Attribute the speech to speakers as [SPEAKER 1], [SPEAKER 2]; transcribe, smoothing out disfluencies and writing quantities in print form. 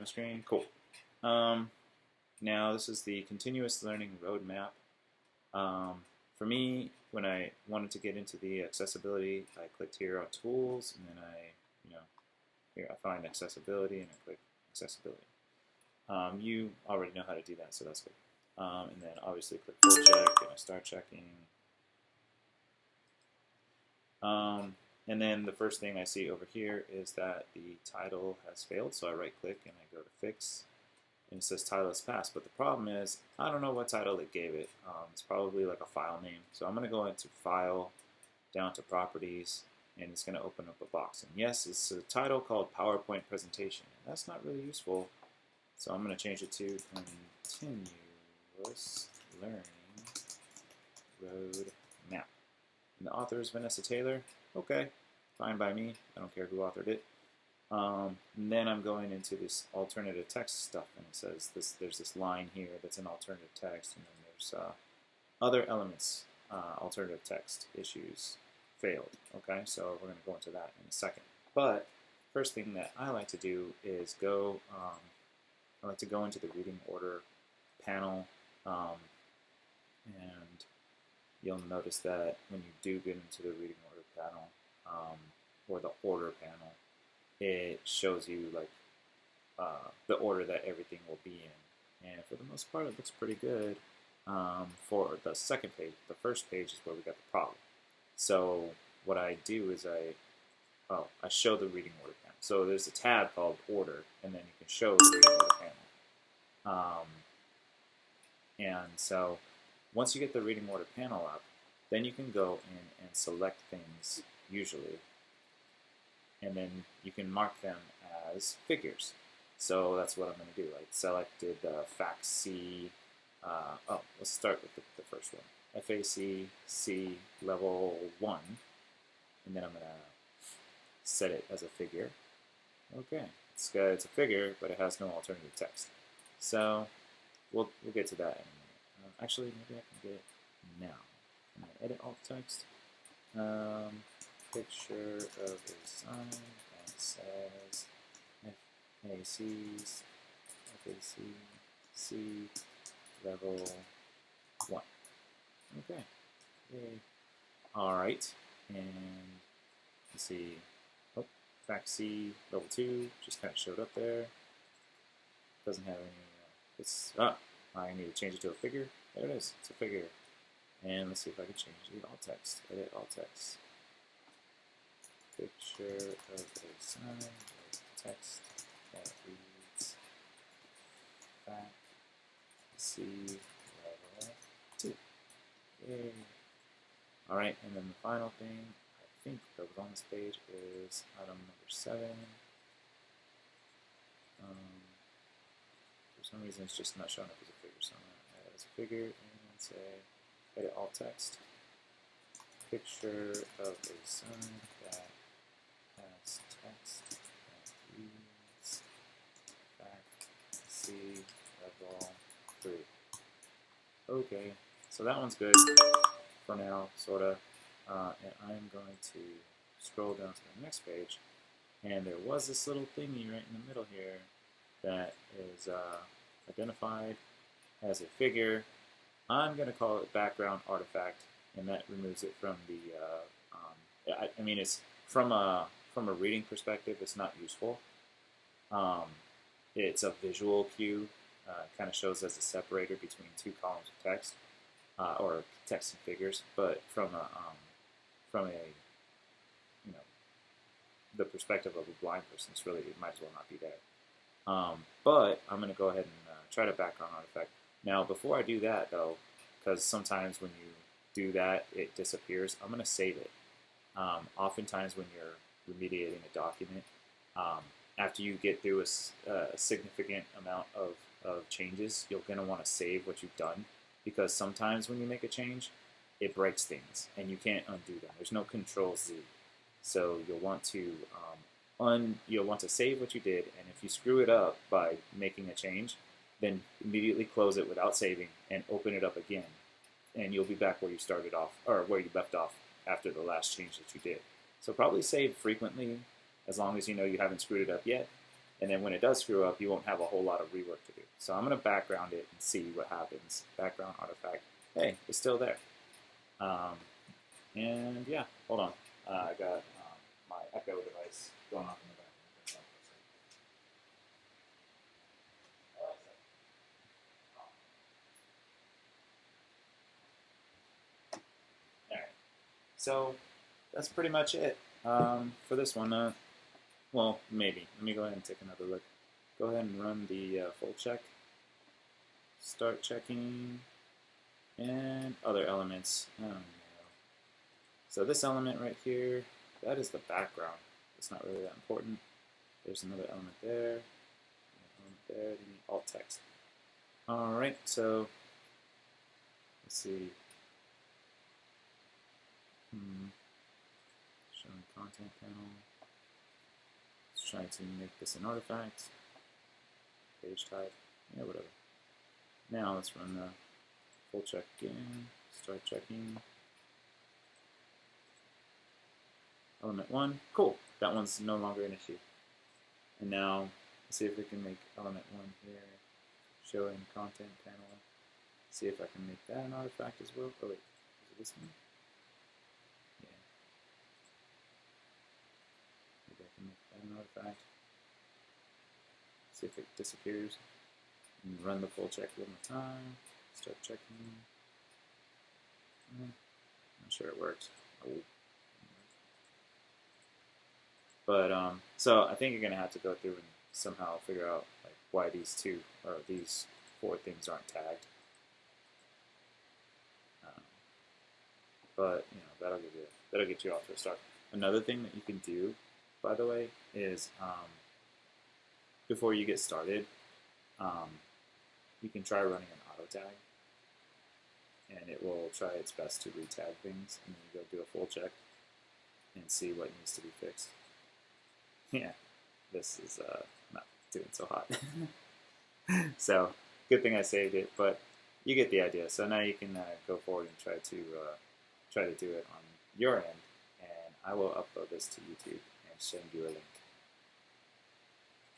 [SPEAKER 1] my screen. Cool. Um, Now this is the continuous learning roadmap. For me, when I wanted to get into the accessibility, I clicked here on tools, and then here I find accessibility, and I click accessibility. You already know how to do that, so that's good. And then obviously click full check, and I start checking. And then the first thing I see over here is that the title has failed, so I right click and I go to fix, and it says title has passed. But the problem is I don't know what title it gave it. It's probably like a file name. So I'm going to go into File, down to Properties, and it's going to open up a box. And yes, it's a title called PowerPoint Presentation. And that's not really useful, so I'm going to change it to Continuous Learning Roadmap. And the author is Vanessa Taylor. Okay, fine by me. I don't care who authored it. And then I'm going into this alternative text stuff, and it says there's this line here that's an alternative text, and then there's other elements, alternative text issues failed. Okay, so we're going to go into that in a second. But first thing that I like to do is I like to go into the reading order panel, and you'll notice that when you do get into the reading order panel, or the order panel, it shows you like the order that everything will be in. And for the most part, it looks pretty good. For the second page, the first page is where we got the problem. So what I do is I show the reading order panel. So there's a tab called Order, and then you can show the reading order panel. And so once you get the reading order panel up, then you can go in and select things, usually, and then you can mark them as figures. So that's what I'm going to do. I selected Fact C. Let's start with the first one. FAC C Level 1. And then I'm going to set it as a figure. Okay, it's a figure, but it has no alternative text. So we'll get to that in a minute. Actually, maybe I can get it now. Can I edit alt text? Picture of a sign that says FAC C Level 1. Okay. Yay. Alright. And let's see. Oh, Fact C Level 2 just kind of showed up there. Doesn't have any. I need to change it to a figure. There it is. It's a figure. And let's see if I can change the alt text. Edit alt text. Picture of a sign with text that reads Fact C Level 2. Yay. Alright, and then the final thing I think that was on this page is item number 7. For some reason it's just not showing up as a figure, so I'm going to add it as a figure and say edit alt text. Picture of a sign that has text that reads Fact C Level 3. Okay, so that one's good for now, sort of. And I'm going to scroll down to the next page, and there was this little thingy right in the middle here that is identified as a figure. I'm going to call it background artifact, and that removes it from the. I mean, it's from a reading perspective, it's not useful. It's a visual cue. Kind of shows as a separator between two columns of text, or text and figures. But from a the perspective of a blind person, it's really, it might as well not be there. But I'm going to go ahead and try to background artifact. Now, before I do that, though, because sometimes when you do that, it disappears, I'm going to save it. Oftentimes when you're remediating a document, after you get through a significant amount of changes, you're going to want to save what you've done, because sometimes when you make a change, it breaks things, and you can't undo them. There's no Control-Z. So you'll want to save what you did, and if you screw it up by making a change, then immediately close it without saving and open it up again, and you'll be back where you started off, or where you left off after the last change that you did. So probably save frequently, as long as you know you haven't screwed it up yet, And then when it does screw up, you won't have a whole lot of rework to do. So I'm going to background it and see what happens. Background artifact. Hey, it's still there. And yeah, hold on. I got my Echo device going off in the background. All right. So that's pretty much it for this one. Well, maybe. Let me go ahead and take another look. Go ahead and run the full check. Start checking. And other elements. Oh, no. So this element right here, that is the background. It's not really that important. There's another element there. There, then alt text. All right, so let's see. Showing content panel. Let's try to make this an artifact. Page type. Yeah, whatever. Now let's run the full check again. Start checking. Element 1. Cool. That one's no longer an issue. And now let's see if we can make element 1 here. Showing content panel. See if I can make that an artifact as well. Oh wait, is it this one? Yeah. Maybe I can make that an artifact. See if it disappears. And run the full check one more time. Start checking. Not sure it works. Oh. But so I think you're gonna have to go through and somehow figure out like why these two or these 4 things aren't tagged. But you know that'll get you off to a start. Another thing that you can do, by the way, is before you get started, you can try running an auto tag, and it will try its best to retag things, and then you go do a full check and see what needs to be fixed. Yeah, this is not doing so hot. So good thing I saved it, but you get the idea. So now you can go forward and try to do it on your end, and I will upload this to YouTube and send you a link.